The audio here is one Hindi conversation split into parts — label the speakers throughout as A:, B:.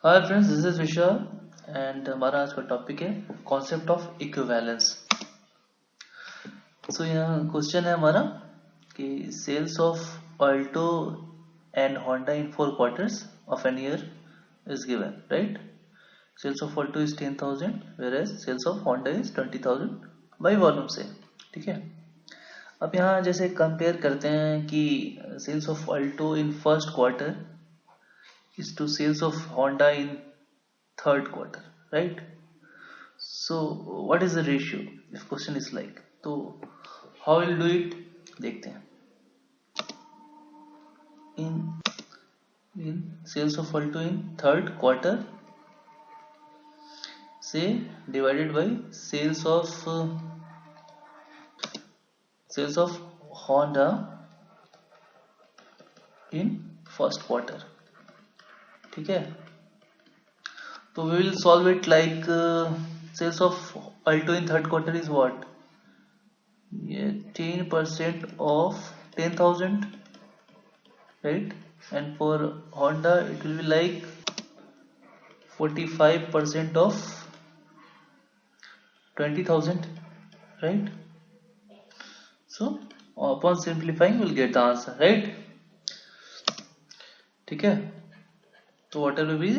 A: Hi friends, this is Vishal and हमारा आज का टॉपिक है कॉन्सेप्ट ऑफ इक्विवेलेंस। सो यहाँ क्वेश्चन है हमारा कि sales of Alto and Honda in 4 quarters of an year is given, right? Sales of Alto is 10,000 whereas sales of Honda is 20,000 by volume से। ठीक है, अब यहाँ जैसे कंपेयर करते हैं कि sales of Alto in first quarter is to sales of Honda in third quarter, right? So what is the ratio? If question is like, तो how will do it? देखते हैं। in sales of Alto in third quarter say divided by sales of Honda in first quarter। ठीक है, तो we will solve it like sales of Alto in third quarter is what? ये 10% of 10,000, right? And for Honda it will be like 45% of 20,000, right? So upon simplifying we'll get the answer, right? ठीक है, तो what will be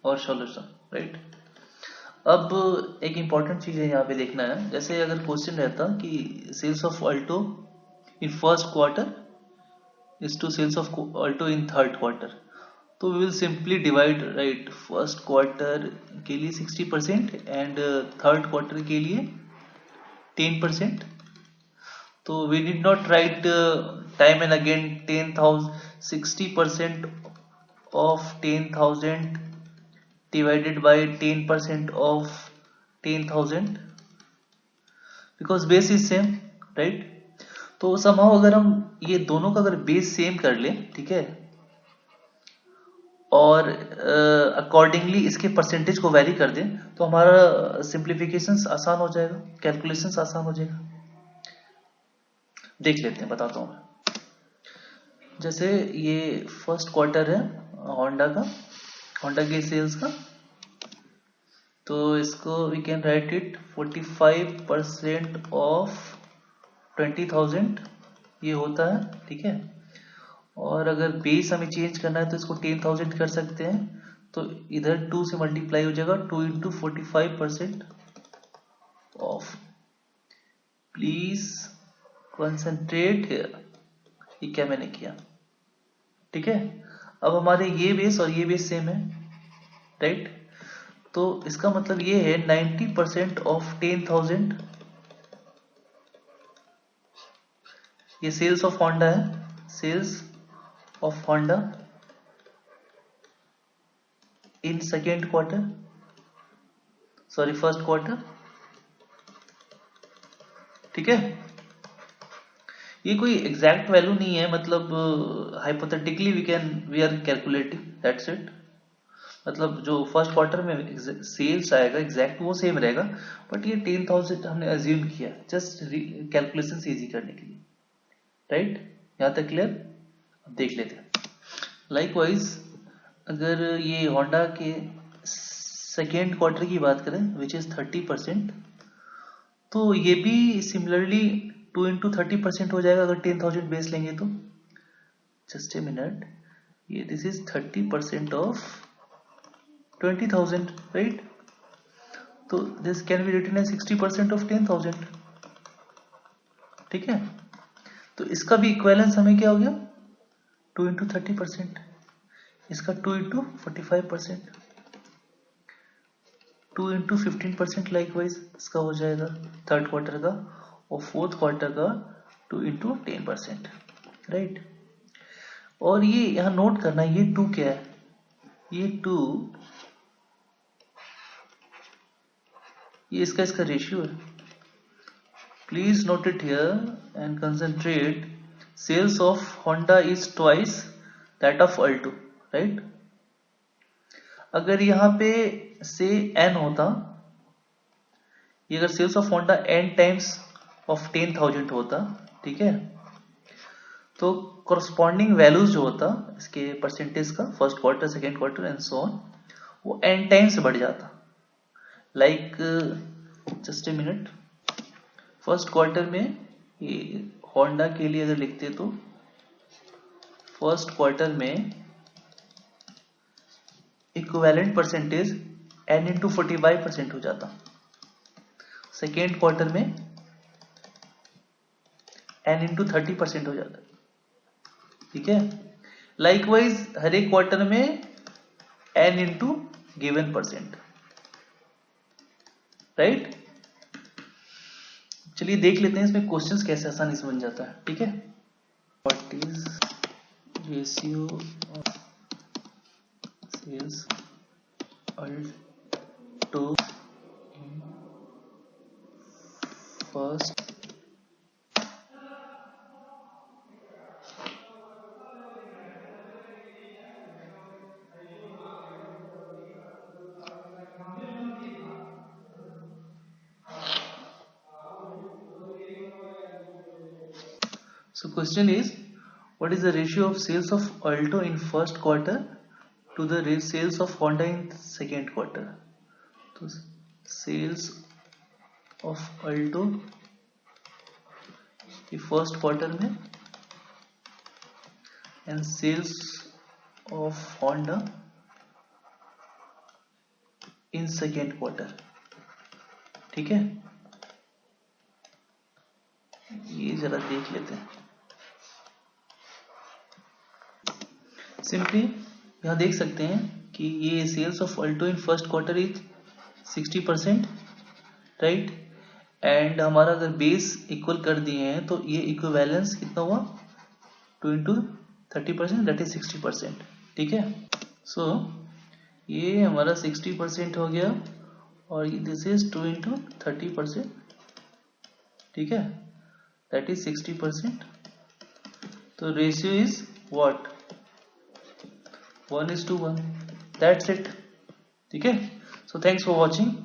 A: our solution, right? अब एक इम्पॉर्टेंट चीज है यहाँ पे देखना है, जैसे अगर क्वेश्चन रहता कि sales of Alto in first quarter is to sales of Alto in third quarter, तो we will simply divide, right? First quarter के लिए 60% एंड थर्ड क्वार्टर के लिए 10%। तो we did not write time and again 10,000 60% of 10,000 divided by 10% of 10,000 because base is same, right? तो somehow अगर हम ये दोनों का अगर बेस सेम कर ले, ठीक है, और अकॉर्डिंगली इसके परसेंटेज को वैरी कर दें तो हमारा सिंप्लीफिकेशन आसान हो जाएगा, कैलकुलेशन आसान हो जाएगा। देख लेते हैं, बताता हूँ मैं। जैसे ये फर्स्ट क्वार्टर है होंडा का, होंडा के सेल्स का, तो इसको we can write it 45% of 20,000 ये होता है, ठीक है। और अगर बेस हमें चेंज करना है तो इसको 10,000 कर सकते हैं, तो इधर 2 से मल्टीप्लाई हो जाएगा, 2 into 45% of. Please concentrate here, ये क्या मैंने किया, ठीक है। अब हमारे ये बेस और ये बेस सेम है, राइट? तो इसका मतलब ये है 90% ऑफ 10,000, ये सेल्स ऑफ होंडा है, sales of Honda in second quarter, sorry first quarter, ठीक है। ये कोई एग्जैक्ट वैल्यू नहीं है, मतलब hypothetically we are calculating, that's it. मतलब जो फर्स्ट क्वार्टर में सेल्स आएगा एग्जैक्ट वो सेम रहेगा, बट ये 10,000 हमने अज्यूम किया जस्ट कैलकुलेशन इजी करने के लिए, राइट? यहाँ तक क्लियर? अब देख लेते हैं। लाइकवाइज अगर ये होंडा के सेकेंड क्वार्टर की बात करें विच इज 30%, तो ये भी सिमिलरली 2 इंटू 30% हो जाएगा अगर 10,000 बेस लेंगे तो। जस्ट ए मिनट, ये दिस इज 30% ऑफ 20,000, राइट? तो this can be written as 60% of 10,000, ठीक है। तो इसका भी इक्विवेलेंस हमें क्या हो गया, 2 इंटू 30%, इसका 2 इंटू 45%, 2 इंटू 15% लाइकवाइज इसका हो जाएगा थर्ड क्वार्टर का, और फोर्थ क्वार्टर का 2 इंटू 10%, राइट? और ये यहाँ नोट करना, ये 2 क्या है, ये 2 ये इसका रेशियो है। Please note it here and concentrate. Sales of Honda is twice that of Alto, right? अगर यहाँ पे से n होता, ये अगर sales of Honda n times of 10,000 होता, ठीक है, तो कॉरस्पॉन्डिंग वैल्यूज जो होता इसके परसेंटेज का, first quarter, second quarter and so on, वो n टाइम्स बढ़ जाता। Like just a minute, first quarter में ये होंडा के लिए अगर लिखते तो फर्स्ट क्वार्टर में इक्विवेलेंट परसेंटेज n इंटू 45% हो जाता, सेकेंड क्वार्टर में n इंटू 30% हो जाता। ठीक है, लाइकवाइज हर एक क्वार्टर में n into given percent, right. चलिए देख लेते हैं इसमें क्वेश्चंस कैसे आसानी से बन जाता है। ठीक है, what is ratio of sales Alto in first So question is, what is the ratio of sales of Alto in first quarter to the sales of Honda in second quarter? तो sales of Alto की first quarter में and sales of Honda in second quarter। ठीक है, ये जरा देख लेते हैं। सिंपली यहाँ देख सकते हैं कि ये sales of Alto in first quarter is 60%, right. And हमारा अगर बेस इक्वल कर दिए हैं तो ये इक्विवेलेंस कितना हुआ, 2 इंटू 30%, दैट इज 60%। ठीक है, सो ये हमारा 60% हो गया और दिस इज 2 इंटू 30%। ठीक है, दैट इज 60%। तो ratio is what, 1:1। That's it. ठीक है, सो थैंक्स फॉर वॉचिंग।